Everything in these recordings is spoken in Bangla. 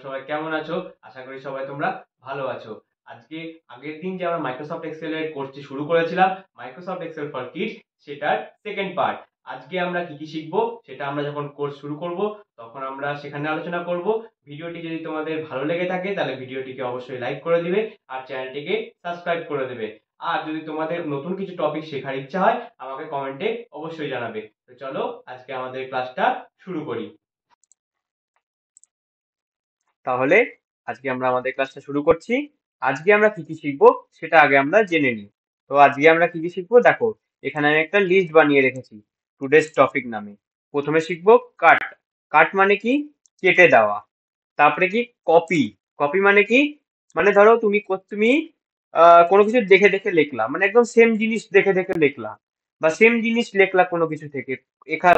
সবাই কেমন আছো? আশা করি সবাই তোমরা ভালো আছো। আজকে আগের দিন যে আমরা মাইক্রোসফট এক্সেল এর কোর্সটি শুরু করেছিলাম, মাইক্রোসফট এক্সেল ফর কিডস, সেটার সেকেন্ড পার্ট। আজকে আমরা কি কি শিখবো সেটা আমরা যখন কোর্স শুরু করব তখন আমরা সেখানে আলোচনা করব। ভিডিওটি যদি তোমাদের ভালো লেগে থাকে তাহলে ভিডিওটিকে অবশ্যই লাইক করে দিবে আর চ্যানেলটিকে সাবস্ক্রাইব করে দেবে। আর যদি তোমাদের নতুন কিছু টপিক শেখার ইচ্ছা হয় আমাকে কমেন্টে অবশ্যই জানাবে। তো চলো আজকে আমাদের ক্লাসটা শুরু করি। তাহলে আজকে আমরা আমাদের ক্লাসটা শুরু করছি। আজকে আমরা কি কি শিখবো সেটা আগে আমরা জেনে নিই। তো আজকে আমরা কি কি শিখবো দেখো, এখানে আমি একটা লিস্ট বানিয়ে রেখেছি টুডেস টপিক নামে। প্রথমে শিখবো কাট। কাট মানে কি? কেটে দেওয়া। তারপরে কি? কপি। কপি মানে কি? মানে ধরো তুমি কোনো কিছু দেখে দেখে লিখলা, মানে একদম সেম জিনিস দেখে দেখে লিখলা, বা সেম জিনিস লিখলা কোনো কিছু থেকে।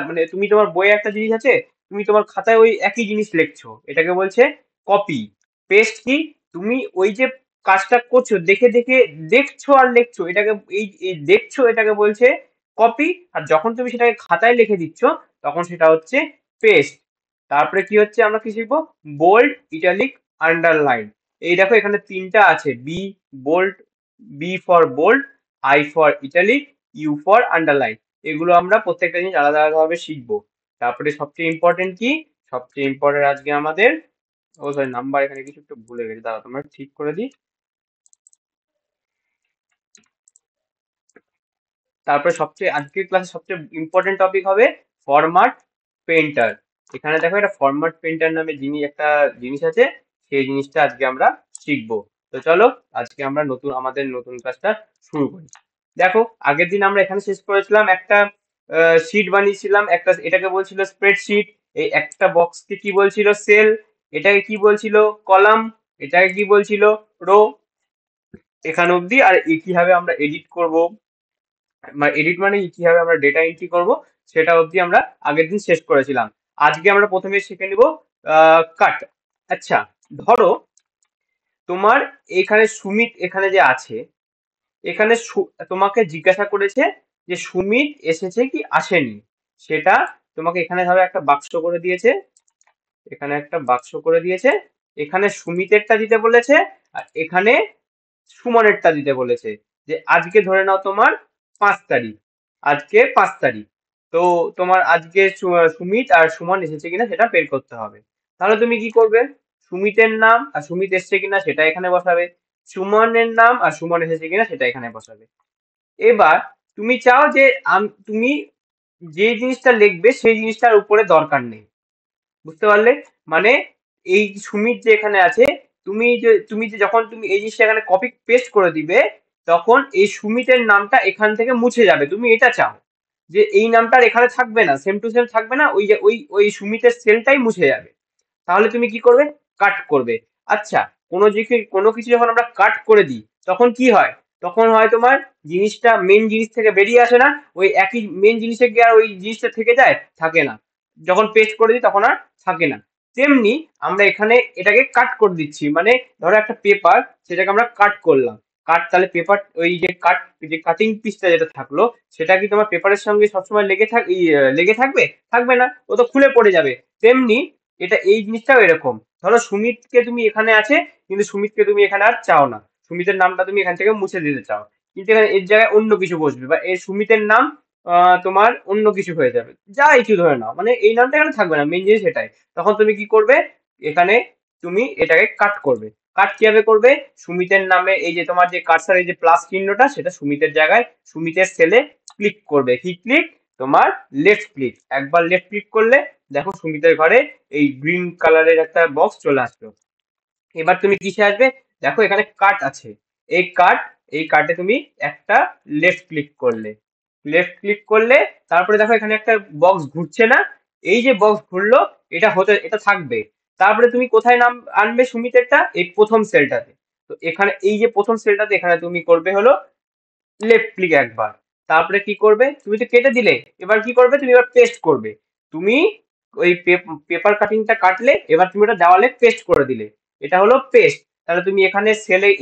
মানে তুমি তোমার বইয়ে একটা জিনিস আছে, তুমি তোমার খাতায় ওই একই জিনিস লিখছো, এটাকে বলছে কপি। পেস্ট কি? তুমি ওই যে কাজটা করছো দেখে দেখে দেখছো আর লিখছো, এটাকে এই দেখছো এটাকে বলছে কপি। আর যখন তুমি সেটাকে খাতায় লিখে দিচ্ছ তখন সেটা হচ্ছে পেস্ট। তারপরে কি হচ্ছে, আমরা কি শিখবো? Bold, italic, underline. এই দেখো এখানে তিনটা আছে, B bold, B for bold, I for italic, U for underline. এগুলো আমরা প্রত্যেকটা জিনিস আলাদা আলাদা ভাবে শিখবো। তারপরে সবচেয়ে ইম্পর্টেন্ট কি? সবচেয়ে ইম্পর্টেন্ট আজকে আমাদের, ও সরি নাম্বার এখানে কিছু একটু ভুলে গেছি, দাঁড়াও তোমরা ঠিক করে দিই। তারপরে সবচেয়ে আজকের ক্লাসে সবচেয়ে ইম্পর্টেন্ট টপিক হবে ফরম্যাট পেইন্টার। এখানে দেখো এটা ফরম্যাট পেইন্টার নামে একটা জিনিস আছে, সেই জিনিসটা আজকে আমরা শিখবো। তো চলো আজকে আমরা আমাদের নতুন ক্লাসটা শুরু করি। দেখো আগের দিন আমরা এখানে শেষ করেছিলাম একটা শিট বানিয়েছিলাম একটা, এটাকে বলছিল স্প্রেডশিট। এই একটা বক্সকে কি বলছিল? সেল। এটাকে কি বলছিল? কলাম। এটাকে কি বলছিল? রো। এখানে অবধি। আর কিভাবে আমরা এডিট করব, এডিট মানে কিভাবে আমরা ডেটা এন্ট্রি করব, সেটা অবধি আমরা আগের দিন শেষ করেছিলাম। আজকে আমরা প্রথমে শিখে নিব কাট। আচ্ছা, ধরো তোমার এখানে সুমিত এখানে যে আছে, এখানে তোমাকে জিজ্ঞাসা করেছে যে সুমিত এসেছে কি আসেনি। সেটা তোমাকে এখানে ধরো একটা বাক্স করে দিয়েছে, এখানে একটা বাক্স করে দিয়েছে। এখানে সুমিতেরটা দিতে বলেছে আর এখানে সুমনেরটা দিতে বলেছে। যে আজকে ধরে নাও তোমার 5 তারিখ, আজকে 5 তারিখ। তো তোমার আজকে সুমিত আর সুমন এসেছে কিনা সেটা বের করতে হবে। তাহলে তুমি কি করবে? সুমিতের নাম আর সুমিত এসেছে কিনা সেটা এখানে বসাবে, সুমনের নাম আর সুমন এসেছে কিনা সেটা এখানে বসাবে। এবার তুমি চাও যে তুমি যে জিনিসটা লিখবে সেই জিনিসটার উপরে দরকার নেই, বুঝতে পারলে? মানে এই সুমিত যে এখানে আছে, তুমি যে যখন তুমি এই জিনিসটা এখানে কপি পেস্ট করে দিবে তখন এই সুমিতের নামটা এখান থেকে মুছে যাবে। তুমি এটা চাও যে এই নামটা আর এখানে থাকবে না, সেম টু সেম থাকবে না, ওই যে ওই সুমিতের সেলটাই মুছে যাবে। তাহলে তুমি কি করবে? কাট করবে। আচ্ছা, কোনো কিছু যখন আমরা কাট করে দিই তখন কি হয়? তখন হয় তোমার জিনিসটা মেন জিনিস থেকে বেরিয়ে আসে না, ওই একই মেন জিনিসে গিয়ে আর ওই জিনিসটা থেকে যায়? থাকে না। যখন পেস্ট করে দিই তখন আর থাকে না। তেমনি আমরা এখানে এটাকে কাট করে দিচ্ছি, মানে ধরো একটা পেপার, সেটাকে আমরা কাট করলাম। কাট, তাহলে পেপার ওই যে কাটিং পিসটা যেটা থাকলো সেটা কি তোমার পেপারের সঙ্গে সবসময় লেগে থাকবে? থাকবে না, ও তো খুলে পড়ে যাবে। তেমনি এটা এই জিনিসটাও এরকম। ধরো সুমিতকে তুমি এখানে আছে, কিন্তু সুমিতকে তুমি এখানে আর চাও না, সুমিতের নামটা তুমি এখান থেকে মুছে দিতে চাও, কিন্তু এখানে এর জায়গায় অন্য কিছু বসবে, বা এই সুমিতের নাম তোমার অন্য কিছু হয়ে যাবে, যা কিছু ধরে নাও, মানে এই নামটা এখানে থাকবে না, মেন জিনিস এটাই। তখন তুমি কি করবে? এখানে তুমি এটাকে কাট করবে। কাট কিভাবে করবে? সুমিতের নামে এই যে তোমার যে কার্সার, এই যে প্লাস চিহ্নটা, সেটা সুমিতের জায়গায় সুমিতের সেলে ক্লিক করবে। কি ক্লিক? তোমার লেফট ক্লিক। একবার লেফট ক্লিক করলে দেখো সুমিতের ঘরে এই গ্রিন কালারের একটা বক্স চলে আসলো। এবার তুমি কিসে আসবে? দেখো এখানে কাট আছে, এই কাট, এই কাটে তুমি একটা লেফট ক্লিক করলে। লেফট ক্লিক করলে তারপরে দেখো এখানে একটা বক্স ঘুরছে না? এই যে বক্স ঘুরলো, এটা থাকবে। তারপরে তুমি কোথায় নাম আনবে সুমিতেরটা? এই প্রথম সেলটাতে। তো এখানে এই যে প্রথম সেলটাতে এখানে তুমি করবে হলো লেফট ক্লিক একবার। তারপরে কি করবে? তুমি তো কেটে দিলে, এবার কি করবে? তুমি এবার পেস্ট করবে। তুমি ওই পেপার কাটিংটা কাটলে, এবার তুমি ওটা দেওয়ালে পেস্ট করে দিলে, এটা হলো পেস্ট। তাহলে তুমি এখানে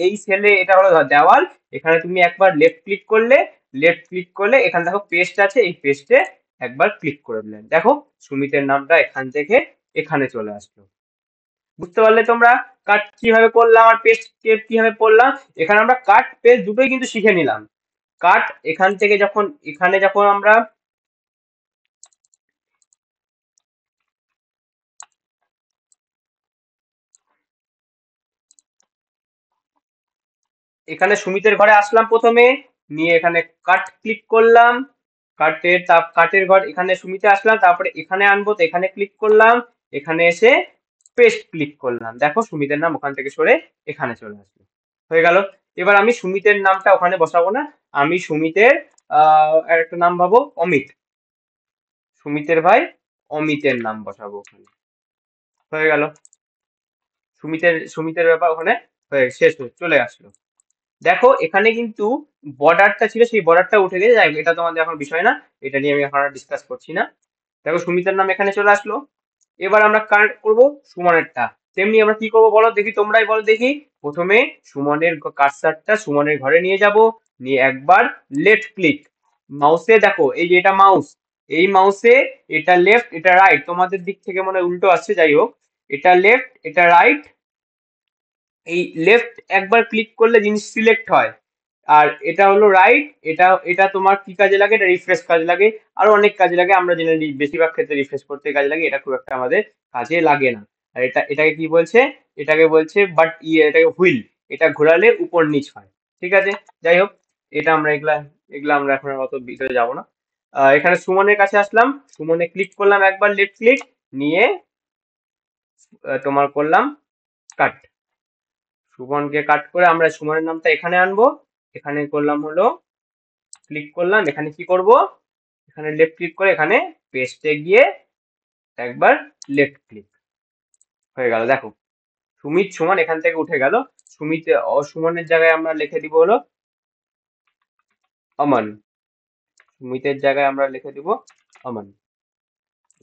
এই সেলে এটা হলো দেওয়াল, এখানে তুমি একবার লেফট ক্লিক করলে, লেফট ক্লিক করলে এখানে দেখো পেস্ট আছে, এই পেস্টে একবার ক্লিক করে দিলেন, দেখো সুমিতের নামটা এখান থেকে এখানে চলে আসলো। বুঝতে পারলে তোমরা কাট কিভাবে করলাম আর পেস্ট কিভাবে করলাম? এখানে আমরা কাট পেস্ট দুটোই কিন্তু শিখে নিলাম। কাট এখান থেকে যখন এখানে যখন আমরা এখানে সুমিতের ঘরে আসলাম প্রথমে, নিয়ে এখানে কাট ক্লিক করলাম, কাটের ঘর এখানে সুমিতে আসলাম, তারপরে এখানে আনবো তো এখানে ক্লিক করলাম, এখানে এসে পেস্ট ক্লিক করলাম, দেখো সুমিতের নাম ওখান থেকে সরে এখানে চলে আসলো, হয়ে গেল। এবার আমি সুমিতের নামটা ওখানে বসাবো না, আমি সুমিতের একটা নাম ভাবো অমিত, সুমিতের ভাই অমিতের নাম বসাবো ওখানে, হয়ে গেল। সুমিতের ব্যাপার ওখানে হয়ে শেষ হয়ে চলে আসলো। দেখো এখানে কিন্তু বর্ডারটা ছিল, সেই বর্ডারটা উঠে গেছে, যাই হোক, এটা তোমাদের এখন বিষয় না, এটা নিয়ে আমি এখন আর ডিসকাস করছি না। দেখো সুমিতের নাম এখানে চলে আসলো। এবার আমরা কানেক্ট করবো সুমনেরটা, তেমনি আমরা কি করবো বলো দেখি, তোমরাই বলো দেখি। প্রথমে সুমনের কার্সারটা সুমনের ঘরে নিয়ে যাব, নিয়ে একবার লেফট ক্লিক, মাউসে দেখো এই যে এটা মাউস, এই মাউসে এটা লেফট এটা রাইট, তোমাদের দিক থেকে মনে হয় উল্টো আসছে, যাই হোক, এটা লেফট এটা রাইট, এই লেফট একবার ক্লিক করলে জিনিস সিলেক্ট হয়, আর এটা হলো রাইট, এটা এটা তোমার কি কাজে লাগে, এটা রিফ্রেশ কাজে লাগে, আরো অনেক কাজে লাগে, আমরা জেনারেলি বেশিরভাগ ক্ষেত্রে রিফ্রেশ করতে কাজে লাগে, এটা খুব একটা আমাদের কাজে লাগে না। আর এটাকে কি বলছে, এটাকে বলছে বাট ইয়ে, এটাকে হুইল, এটা ঘোরালে উপর নিচ হয়, ঠিক আছে। যাই হোক, এটা আমরা এগুলা এগুলা আমরা এখন আর অত ভিতরে যাব না। এখানে সুমনের কাছে আসলাম, সুমনে ক্লিক করলাম একবার লেফট ক্লিক, নিয়ে তোমার করলাম কাট, সুমনকে কাট করে আমরা সুমনের নামটা এখানে আনবো, এখানে করলাম হলো ক্লিক করলাম, এখানে কি করব, এখানে লেফট ক্লিক করে এখানে পেস্টে গিয়ে একবার লেফট ক্লিক, হয়ে গেল। দেখো সুমিত সুমন এখান থেকে উঠে গেল, সুমনের জায়গায় আমরা লিখে দিব হলো অমন, সুমিতের জায়গায় আমরা লিখে দিব অমন,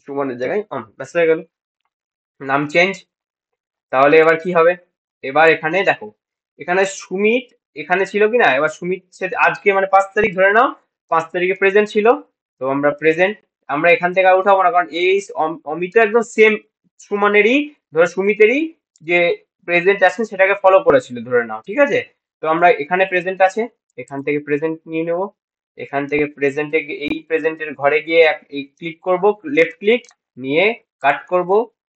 সুমনের জায়গায় অমন, ব্যাস হয়ে গেল, নাম চেঞ্জ। তাহলে এবার কি হবে, এবার এখানে দেখো, এখানে সুমিত এখানে ছিল কি না, এবার সুমিত আজকে মানে 5 তারিখ ধরে নাও, 5 তারিখে প্রেজেন্ট ছিল, তো আমরা প্রেজেন্ট আমরা এখান থেকে আর উঠাবো না, কারণ এই অমিত একদম সেম সুমনেরই, ধরো সুমিতেরই যে প্রেজেন্ট আছে সেটাকে ফলো করেছিল ধরে নাও, ঠিক আছে। তো আমরা এখানে প্রেজেন্ট আছে, এখান থেকে প্রেজেন্ট নিয়ে নেব, এখান থেকে প্রেজেন্টে এই প্রেজেন্টের ঘরে গিয়ে এই ক্লিক করব লেফট ক্লিক, নিয়ে কাট করব,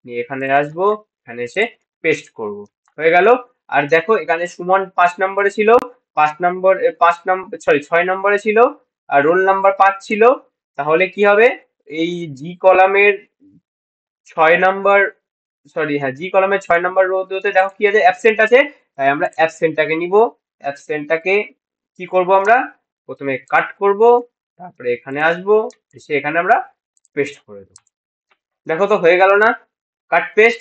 নিয়ে এখানে আসবো, এখানে এসে পেস্ট করব, হয়ে গেল। আর দেখো এখানে সুমন 5 নম্বরে ছিল, 5 নম্বর 5 নম্বর সরি 6 নম্বরে ছিল, আর রোল নাম্বার 5 ছিল, তাহলে কি হবে, এই জি কলামের 6 নম্বর, সরি হ্যাঁ জি কলামের 6 নম্বর রোতে দেখো কি আছে, অ্যাবসেন্ট আছে, তাই আমরা অ্যাবসেন্টটাকে নিব, অ্যাবসেন্টটাকে কি করব আমরা, প্রথমে কাট করব, তারপরে এখানে আসবো, এসে এখানে আমরা পেস্ট করে দেবো, দেখো তো হয়ে গেল না কাট পেস্ট,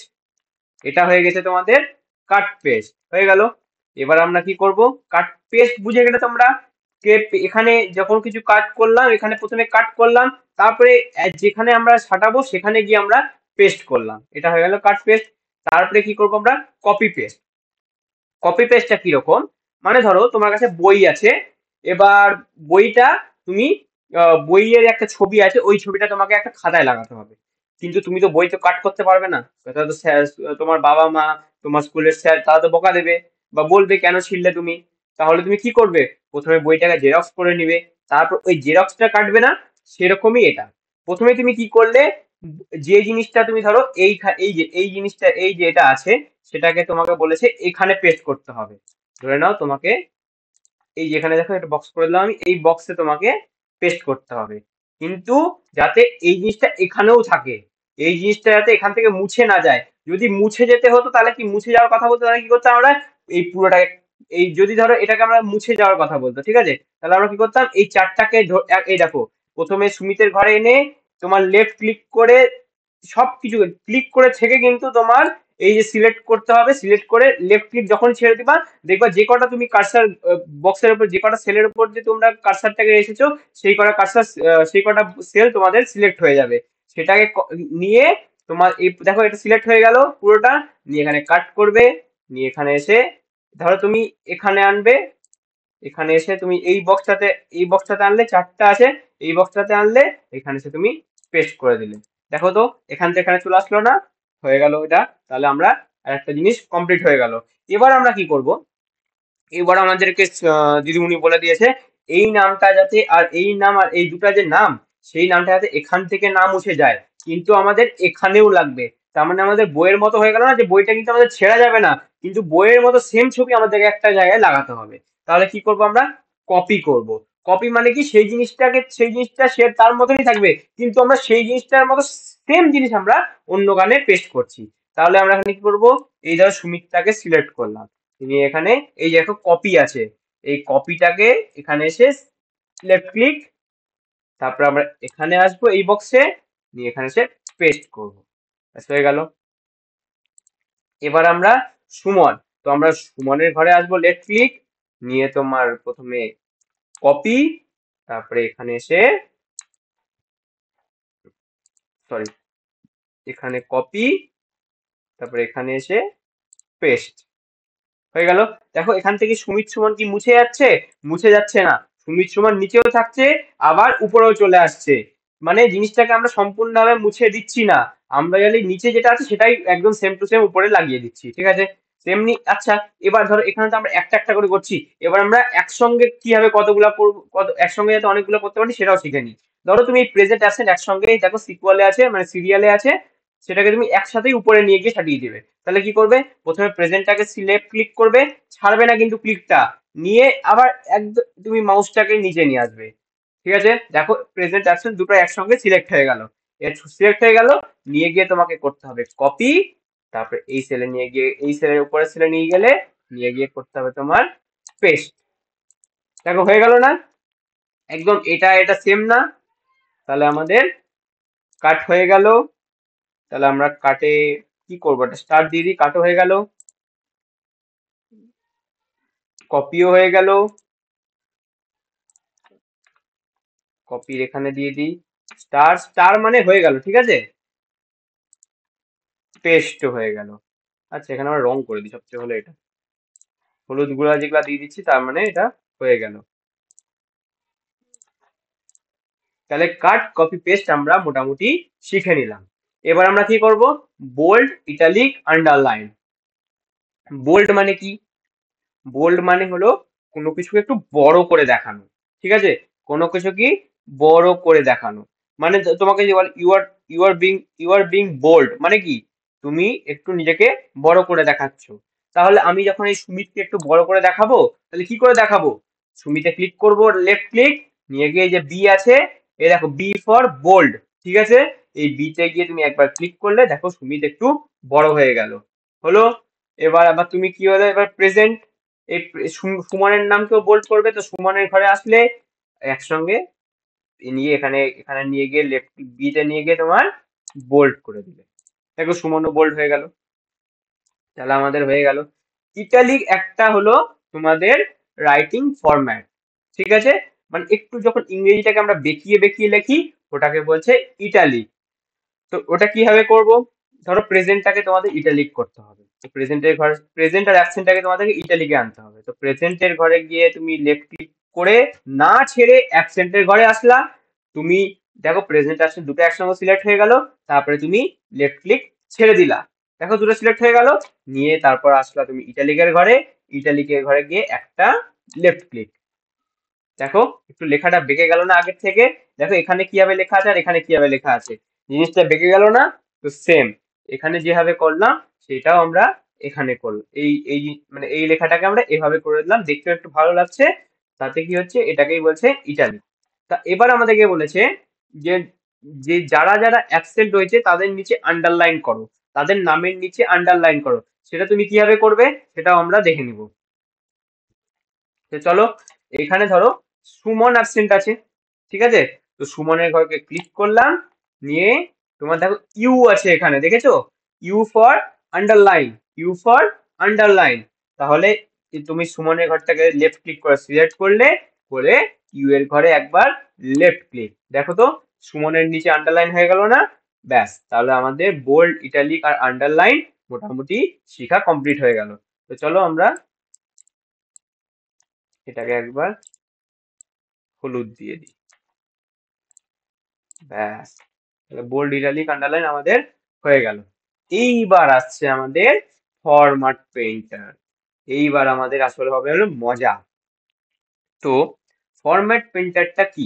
এটা হয়ে গেছে তোমাদের কাট পেস্ট, হয়ে গেল। এবার আমরা কি করব, কাট পেস্ট বুঝে গেলে তোমরা, এখানে যখন কিছু কাট করলাম এখানে প্রথমে কাট করলাম, তারপরে যেখানে আমরা সাটাবো সেখানে গিয়ে আমরা পেস্ট করলাম, এটা হয়ে গেল কাট পেস্ট। তারপরে কি করব আমরা, কপি পেস্ট। কপি পেস্টটা কিরকম, মানে ধরো তোমার কাছে বই আছে, এবার বইটা তুমি বইয়ের একটা ছবি আছে, ওই ছবিটা তোমাকে একটা খাতায় লাগাতে হবে, কিন্তু তুমি তো বই তো কাট করতে পারবে না, এটা তো তোমার বাবা মা তোমার স্কুলের স্যার তারা তো বকা দেবে বা বলবে কেন ছিঁড়লে তুমি, তাহলে তুমি কি করবে, প্রথমে বইটাকে জেরক্স করে নিবে, তারপর ওই জেরক্সটা কাটবে না, সেরকমই এটা, প্রথমে তুমি কি করলে, যে জিনিসটা তুমি ধরো এই যে এই জিনিসটা এই যে এটা আছে, সেটাকে তোমাকে বলেছে এখানে পেস্ট করতে হবে, ধরে নাও তোমাকে এই যেখানে দেখো একটা বক্স করে দিলাম আমি, এই বক্সে তোমাকে পেস্ট করতে হবে, কিন্তু যাতে এই জিনিসটা এখানেও থাকে, এই জিনিসটা যাতে এখান থেকে মুছে না যায়, যদি মুছে যেতে হতো তাহলে কি, মুছে যাওয়ার কথা বলতো তাহলে কি করতাম আমরা, এই পুরোটাকে এই যদি ধরো এটাকে আমরা মুছে যাওয়ার কথা বলতো, ঠিক আছে, তাহলে আমরা কি করতাম, এই চারটাকে এই দেখো, প্রথমে সুমিতের ঘরে এনে তোমার লেফট ক্লিক করে সবকিছু ক্লিক করে থেকে কিন্তু তোমার এই যে সিলেক্ট করতে হবে, সিলেক্ট করে লেফট ক্লিক যখন ছেড়ে দিবা, দেখবা যে কটা তুমি কার্সার বক্সের উপর, যে কটা সেলের উপর যে তোমরা কার্সারটাকে এসেছো, সেই কটা কার্সার সেই কটা সেল তোমাদের সিলেক্ট হয়ে যাবে, সেটাকে নিয়ে তোমার এই দেখো এটা সিলেক্ট হয়ে গেল পুরোটা, নিয়ে এখানে কাট করবে, নিয়ে এখানে এসে ধরো তুমি এখানে আনবে, এখানে এসে তুমি এই বক্সটাতে আনলে, চারটা আছে, এই বক্সটাতে আনলে এখানে এসে তুমি পেস্ট করে দিলে, দেখো তো এখান থেকে এখানে চলে আসলো না, হয়ে গেল এটা। তাহলে আমরা আর একটা জিনিস কমপ্লিট হয়ে গেল। এবার আমরা কি করব, এবার আমাদেরকে দিদিমণি বলে দিয়েছে এই নামটা যাতে আর এই নাম আর এই দুটা যে নাম সেই নামটা যাতে এখান থেকে না মুছে যায়, কিন্তু আমাদের এখানেও লাগবে। তার মানে আমাদের বইয়ের মতো হয়ে গেল না যে বইটা কিন্তু আমাদের ছেঁড়া যাবে না, কিন্তু বইয়ের মতো সেম ছবি আমাদেরকে একটা জায়গায় লাগাতে হবে। তাহলে কি করব আমরা, কপি করব। কপি মানে কি, সেই জিনিসটাকে সেই জিনিসটা সে তার মতনই থাকবে, কিন্তু আমরা সেই জিনিসটার মতো সেম জিনিস আমরা অন্য গানে পেস্ট করছি। তাহলে আমরা এখানে কি করব, এই ধরো সুমিতটাকে সিলেক্ট করলাম, তুমি এখানে এই দেখো কপি আছে, এই কপিটাকে এখানে এসে লেফট ক্লিক, তারপর আমরা এখানে আসবো এই বক্সে, নিয়ে এখানে এসে পেস্ট করবো, ব্যাস হয়ে গেল। এবার আমরা সুমন, তো আমরা সুমনের ঘরে আসবো, লেফট ক্লিক নিয়ে তোমার প্রথমে কপি, তারপরে এখানে এসে সরি এখানে কপি, তারপরে এখানে এসে পেস্ট, হয়ে গেল। দেখো এখান থেকে সুমিত সুমন কি মুছে যাচ্ছে, মুছে যাচ্ছে না, সুমিত সুমন নিচেও থাকছে আবার উপরেও চলে আসছে, মানে জিনিসটাকে আমরা সম্পূর্ণভাবে মুছে দিচ্ছি না, আমরা জানি নিচে যেটা আছে সেটাই একদম সেম টু সেম উপরে লাগিয়ে দিচ্ছি, ঠিক আছে। তেমনি আচ্ছা, এবার ধরো এখানে তো আমরা একটা একটা করে করছি, এবার আমরা একসঙ্গে কিভাবে কতগুলা করবো, কত একসঙ্গে যাতে অনেকগুলো করতে পারি সেটাও শিখে নিই। ধরো তুমি প্রেজেন্ট অ্যাবসেন্ট একসঙ্গে দেখো সিকুয়ালে আছে মানে সিরিয়ালে আছে, সেটাকে তুমি একসাথেই উপরে নিয়ে গিয়ে সাজিয়ে দিবে। তাহলে কি করবে, প্রথমে প্রেজেন্টটাকে সিলেক্ট ক্লিক করবে, ছাড়বে না কিন্তু ক্লিকটা, নিয়ে আবার একদম তুমি মাউসটাকে নিচে নিয়ে আসবে, ঠিক আছে। দেখো প্রেজেন্ট অ্যাবসেন্ট দুটো একসঙ্গে সিলেক্ট হয়ে গেল, এর সিলেক্ট হয়ে গেল, নিয়ে গিয়ে তোমাকে করতে হবে কপি, তারপরে এই সেলে নিয়ে গিয়ে এই সেলের উপরে সেলে নিয়ে গেলে নিয়ে গিয়ে করতে হবে তোমার পেস্ট। দেখো হয়ে গেল না, একদম এটা এটা সেম না। তাহলে আমাদের কাট হয়ে গেল, তাহলে আমরা কাটে কি করবো, একটা স্টার্ট দিয়ে দিই, কাটও হয়ে গেল, কপিও হয়ে গেল, কপির এখানে দিয়ে দিই স্টার, স্টার মানে হয়ে গেল, ঠিক আছে, পেস্ট হয়ে গেল। আচ্ছা এখানে আমরা রং করে দিই সবচেয়ে হলো এটা, হলুদ গুঁড়া যেগুলা দিয়ে দিচ্ছি তার মানে এটা হয়ে গেল। তাহলে কাট কপি পেস্ট আমরা মোটামুটি শিখে নিলাম। এবার আমরা কি করব, বোল্ড ইটালিক আন্ডারলাইন। বোল্ড মানে কি, বোল্ড মানে হলো কোনো কিছুকে একটু বড় করে দেখানো, ঠিক আছে, কোনো কিছু কি বড় করে দেখানো, মানে তোমাকে যে বলে ইউ আর বিং বোল্ড মানে কি, তুমি একটু নিজেকে বড় করে দেখাচ্ছ। তাহলে আমি যখন এই সুমিতকে একটু বড় করে দেখাবো, তাহলে কি করে দেখাবো, সুমিতে ক্লিক করব, লেফট ক্লিক নিয়ে গিয়ে এই যে বি আছে, এই দেখো বি ফর বোল্ড, ঠিক আছে, এই বিতে গিয়ে তুমি একবার ক্লিক করলে দেখো সুমিত একটু বড় হয়ে গেল, হলো। এবার আবার তুমি কি হলো, এবার প্রেজেন্ট, এই সুমনের নামকেও বোল্ড করবে, তো সুমনের ঘরে আসলে একসঙ্গে নিয়ে এখানে এখানে নিয়ে গিয়ে লেফট বিতে নিয়ে গিয়ে তোমার বোল্ড করে দিবে, দেখো সুমনও বোল্ড হয়ে গেল। তাহলে আমাদের হয়ে গেল ইটালিক, একটা হলো তোমাদের রাইটিং ফরম্যাট, ঠিক আছে, মানে একটু যখন ইংরেজিটাকে আমরা বেঁকিয়ে বেঁকিয়ে লিখি ওটাকে বলছে ইটালিক। তো ওটা কিভাবে করব, ধরো প্রেজেন্টটাকে তোমাদের ইটালিক করতে হবে, তো প্রেজেন্টের ঘরে প্রেজেন্ট আর অ্যাবসেন্টটাকে তোমাদেরকে ইটালিকে আনতে হবে, তো প্রেজেন্টের ঘরে গিয়ে তুমি লেফট ক্লিক করে না ছেড়ে অ্যাবসেন্টের ঘরে আসলা, তুমি দেখো প্রেজেন্ট অ্যাবসেন্ট দুটো একসঙ্গে সিলেক্ট হয়ে গেল, তারপরে তুমি লেফট ক্লিক ছেড়ে দিলা, দেখো দুটো সিলেক্ট হয়ে গেল, নিয়ে তারপর আসলা তুমি ইটালিকের ঘরে, ইটালিকের ঘরে গিয়ে একটা লেফট ক্লিক, দেখো একটু লেখাটা বেঁকে গেল না আগের থেকে, দেখো এখানে কিভাবে লেখা আছে আর এখানে কিভাবে লেখা আছে, জিনিসটা বেঁকে গেল না, তো সেম এখানে যেভাবে করলাম সেটাও আমরা এখানে করলাম, এই মানে এই লেখাটাকে আমরা এভাবে করে দিলাম, দেখতে একটু ভালো লাগছে, তাতে কি হচ্ছে এটাকেই বলছে ইটালি। তা এবার আমাদেরকে বলেছে যে যে যারা যারা অ্যাবসেন্ট রয়েছে তাদের নিচে আন্ডারলাইন করো, তাদের নামের নিচে আন্ডারলাইন করো, সেটা তুমি কিভাবে করবে সেটাও আমরা দেখে নিব। তো চলো, এখানে ধরো সুমন অ্যাবসেন্ট আছে, ঠিক আছে, তো সুমনের ঘরকে ক্লিক করলাম, নিয়ে তোমার দেখো ইউ আছে এখানে, দেখেছো, U for underline, U for underline, তাহলে তুমি সুমনের ঘরটাকে লেফট ক্লিক করে সিলেক্ট করলে, করে ইউ এর ঘরে একবার লেফট ক্লিক, দেখো তো সুমনের নিচে আন্ডারলাইন হয়ে গেল না, ব্যাস তাহলে আমাদের বোল্ড ইটালিক আর আন্ডারলাইন মোটামুটি শেখা কমপ্লিট হয়ে গেল। তো চলো আমরা এটাকে একবার হলুদ দিয়ে দিই, ব্যাস তাহলে বোল্ড ইটালিক আন্ডারলাইন আমাদের হয়ে গেল। এইবার আসছে আমাদের ফরম্যাট পেইন্টার। এইবার আমাদের আসলে হবে হলো মজা। তো ফরম্যাট পেইন্টারটা কি?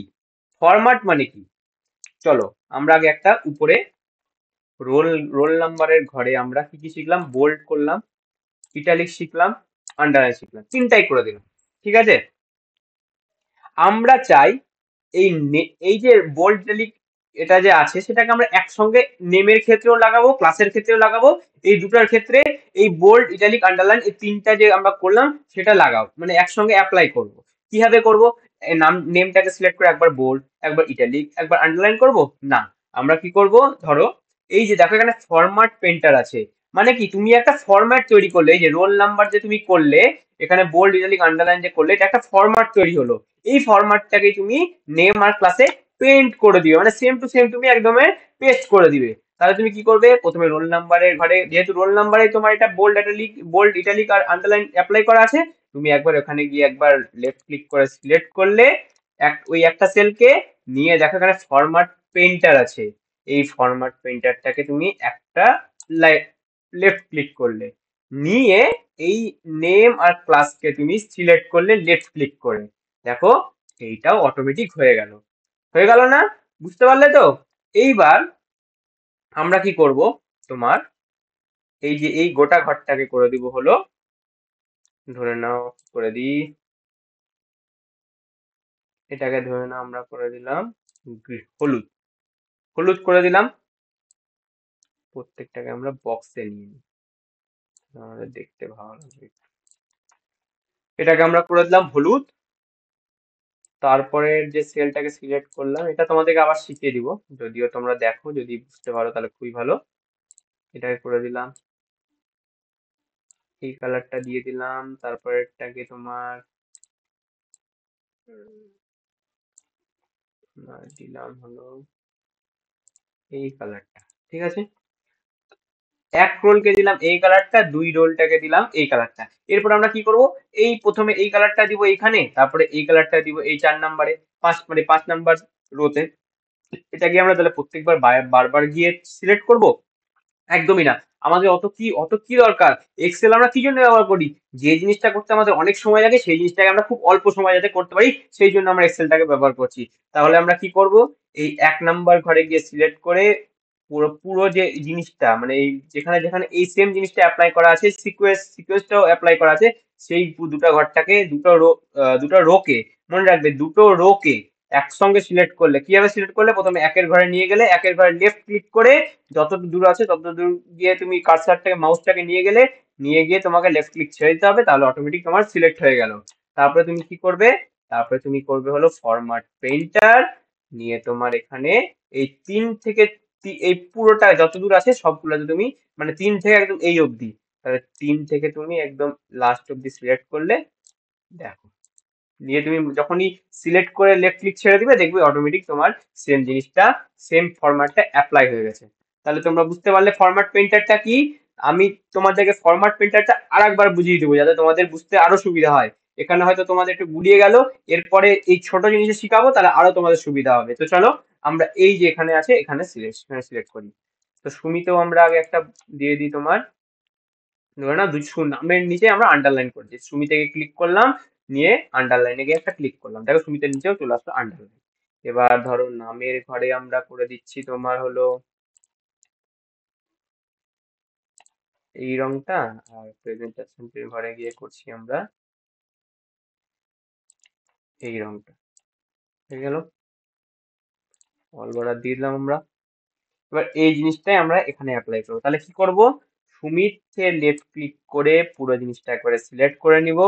ফরম্যাট মানে কি? চলো আমরা আগে একটা উপরে রোল রোল নাম্বারের ঘরে আমরা কি কি শিখলাম? বোল্ড করলাম, ইটালিক শিখলাম, আন্ডারলাইন শিখলাম, তিনটাই করে দিলাম। ঠিক আছে? আমরা চাই এই যে বোল্ড ইটালিক এটা যে আছে সেটাকে আমরা একসঙ্গে নেমের ক্ষেত্রেও লাগাবো, ক্লাসের ক্ষেত্রেও লাগাবো। এই দুটার ক্ষেত্রে এই বোল্ড ইটালিক আন্ডারলাইন এই তিনটা যে আমরা করলাম সেটা লাগাও, মানে একসঙ্গে অ্যাপ্লাই করব। কিভাবে করব? নাম নেমটাকে সিলেক্ট করে একবার বোল্ড, একবার ইটালিক, একবার আন্ডারলাইন করব? না, আমরা কি করব? ধরো এই যে দেখো এখানে ফরম্যাট পেন্টার আছে, মানে কি তুমি একটা ফরম্যাট তৈরি করলে, এই যে রোল নাম্বার যে তুমি করলে, এখানে বোল্ড ইটালিক আন্ডারলাইন যে করলে, এটা একটা ফরম্যাট তৈরি হলো। এই ফরম্যাটটাকে তুমি নেম আর ক্লাসে পেন্ট করে দিবে, মানে সেম টু সেম তুমি একদম পেস্ট করে দিবে। তাহলে তুমি কি করবে? প্রথমে রোল নাম্বারের ঘরে, যেহেতু রোল নাম্বারে তোমার এটা বোল্ড ইটালিক আর আন্ডারলাইন অ্যাপ্লাই করা আছে, তুমি একবার ওখানে গিয়ে একবার লেফট ক্লিক করে সিলেক্ট করলে ওই একটা সেলকে নিয়ে দেখো এখানে ফরম্যাট পেইন্টার আছে। এই ফরম্যাট পেইন্টারটাকে তুমি একটা লেফট ক্লিক করলে, নিয়ে এই নেম আর ক্লাসকে তুমি সিলেক্ট করলে লেফট ক্লিক করে। দেখো এইটাও অটোমেটিক হয়ে গেল। হয়ে গেল না? বুঝতে পারলে তো? এইবার আমরা কি করব? তোমার এই যে এই গোটা ঘরটাকে করে দিব হলো, ধরে নাও করে দিই, এটাকে ধরে নাও আমরা করে দিলাম হলুদ। হলুদ করে দিলাম। প্রত্যেকটাকে আমরা বক্সে নিয়ে নিই, আমাদের দেখতে ভালো লাগবে। এটাকে আমরা করে দিলাম হলুদ। তারপরে যে সেলটাকে সিলেক্ট করলাম, এটা তোমাদেরকে আবার শিখিয়ে দিব, যদিও তোমরা দেখো, যদি বুঝতে পারো তাহলে খুবই ভালো। এটাকে করে দিলাম, এই কালারটা দিয়ে দিলাম। তারপরেরটাকে তোমার দিলাম হলো এই কালারটা। ঠিক আছে? এক রোলকে দিলাম এই কালারটা, দুই রোলটাকে দিলাম এই কালারটা। এরপর আমরা কি করব? এই প্রথমে এই কালারটা দিব এইখানে, তারপরে এই কালারটা দিব এই 4 নাম্বারে, মানে 5 নাম্বার রোতে। এটা কি আমরা তাহলে প্রত্যেকবার বারবার গিয়ে সিলেক্ট করব? একদমই না। আমাদের অত কি দরকার? এক্সেল আমরা কি জন্য ব্যবহার করি? যে জিনিসটা করতে আমাদের অনেক সময় লাগে সেই জিনিসটাকে আমরা খুব অল্প সময় যাতে করতে পারি, সেই জন্য আমরা এক্সেলটাকে ব্যবহার করছি। তাহলে আমরা কি করব? এই 1 নাম্বার ঘরে গিয়ে সিলেক্ট করে পুরো পুরো যে জিনিসটা, মানে এই যেখানে যেখানে এই সেম জিনিসটা অ্যাপ্লাই করা আছে, সিকোয়েন্সটাও অ্যাপ্লাই করা আছে, সেই দুটো ঘরটাকে দুটো রোকে, মনে রাখবে দুটো রোকে একসঙ্গে সিলেক্ট করলে, কিভাবে সিলেক্ট করলে? প্রথমে একের ঘরে নিয়ে গেলে, একের ঘরে লেফট ক্লিক করে যত দূর আছে তত দূর গিয়ে তুমি কার্সারটাকে, মাউসটাকে নিয়ে গেলে, নিয়ে গিয়ে তোমাকে লেফট ক্লিক ছেড়ে দিতে হবে, তাহলে অটোমেটিক তোমার সিলেক্ট হয়ে গেল। তারপরে তুমি কি করবে? তারপরে তুমি করবে হলো ফরম্যাট পেইন্টার, নিয়ে তোমার এখানে এই 3 থেকে এই পুরোটা যত দূর আছে সবগুলোতে তুমি, মানে 3 থেকে একদম এই অবধি, তাহলে 3 থেকে তুমি একদম লাস্ট অবধি সিলেক্ট করলে। দেখো, দিয়ে তুমি যখনই সিলেক্ট করে লেফট ক্লিক ছেড়ে দিবে, দেখবে অটোমেটিক তোমার সেম জিনিসটা, সেম ফরম্যাটটা অ্যাপ্লাই হয়ে গেছে। তাহলে তোমরা বুঝতে পারলে ফরম্যাট পেইন্টারটা কি। আমি তোমাদেরকে ফরম্যাট পেইন্টারটা আরেকবার বুঝিয়ে দেবো যাতে তোমাদের বুঝতে আরো সুবিধা হয়। এখানে হয়তো তোমাদের একটু গুলিয়ে গেল, এরপরে এই ছোট জিনিসটা শিখাবো, তাহলে আরো তোমাদের সুবিধা হবে। তো চলো আমরা এই যে এখানে আছে এখানে সিলেক্ট করি। তো সুমিতেও আমরা আগে একটা দিয়ে দিই তোমার, ধরে না নামের নিচে আমরা আন্ডারলাইন করছি, সুমি থেকে ক্লিক করলাম, নিয়ে আন্ডারলাইনে গিয়ে একটা ক্লিক করলাম, দেখো সুমিতের নিচেও চলে আসলো আন্ডারলাইন। এবার ধরো নামের ঘরে আমরা করে দিচ্ছি তোমার হলো এই রংটা, আর প্রেজেন্টেশন এর ঘরে গিয়ে করছি আমরা এই রংটা। হয়ে গেল, অল বর্ডার দিয়ে দিলাম আমরা। এবার এই জিনিসটাই আমরা এখানে অ্যাপ্লাই করবো। তাহলে কি করব? সুমিতে লেফট ক্লিক করে পুরো জিনিসটা একবারে সিলেক্ট করে নিব,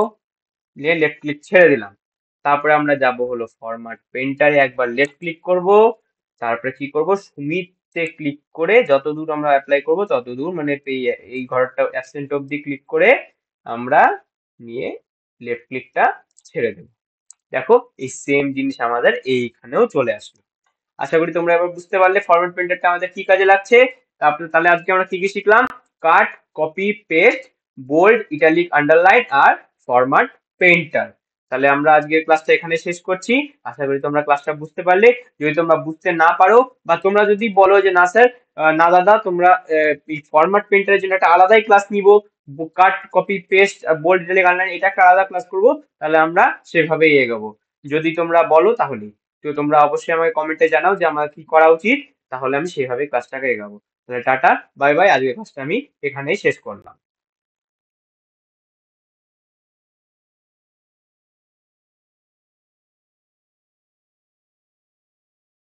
নিয়ে লেফট ক্লিক ছেড়ে দিলাম। তারপরে আমরা যাব হলো ফরম্যাট পেইন্টারে, একবার লেফট ক্লিক করব, তারপরে কি করব? সুমিতে ক্লিক করে যত দূর আমরা অ্যাপ্লাই করব তত দূর, মানে এই ঘরটা অ্যাবসেন্ট অবধি ক্লিক করে আমরা নিয়ে লেফট ক্লিকটা ছেড়ে দেব। দেখো এই সেম জিনিস আমাদের এইখানেও চলে আসলো। আশা করি তোমরা এবার বুঝতে পারলে ফরম্যাট পেইন্টারটা আমাদের কি কাজে লাগছে। তাহলে আজকে আমরা কি কি শিখলাম? Cut, copy, paste, bold, italic, underline আর ফরম্যাট পেইন্টার। তাহলে আমরা আজকের ক্লাসটা এখানে শেষ করছি। আশা করি তোমরা ক্লাসটা বুঝতে পারলে। যদি তোমরা বুঝতে না পারো, বা তোমরা যদি বলো যে না স্যার, না দাদা, তোমরা এই ফরম্যাট পেইন্টারের জন্য একটা আলাদাই ক্লাস নিব, cut copy paste bold italic underline এটা একটা আলাদা ক্লাস করবো, তাহলে আমরা সেভাবেই এগোবো। যদি তোমরা বলো তাহলে, তো তোমরা অবশ্যই আমাকে কমেন্টে জানাও যে আমার কি করা উচিত, তাহলে আমি সেভাবে ক্লাসটাকে এগাবো। তাহলে টাটা বাই বাই, আজকের ক্লাসটা আমি এখানেই শেষ করলাম।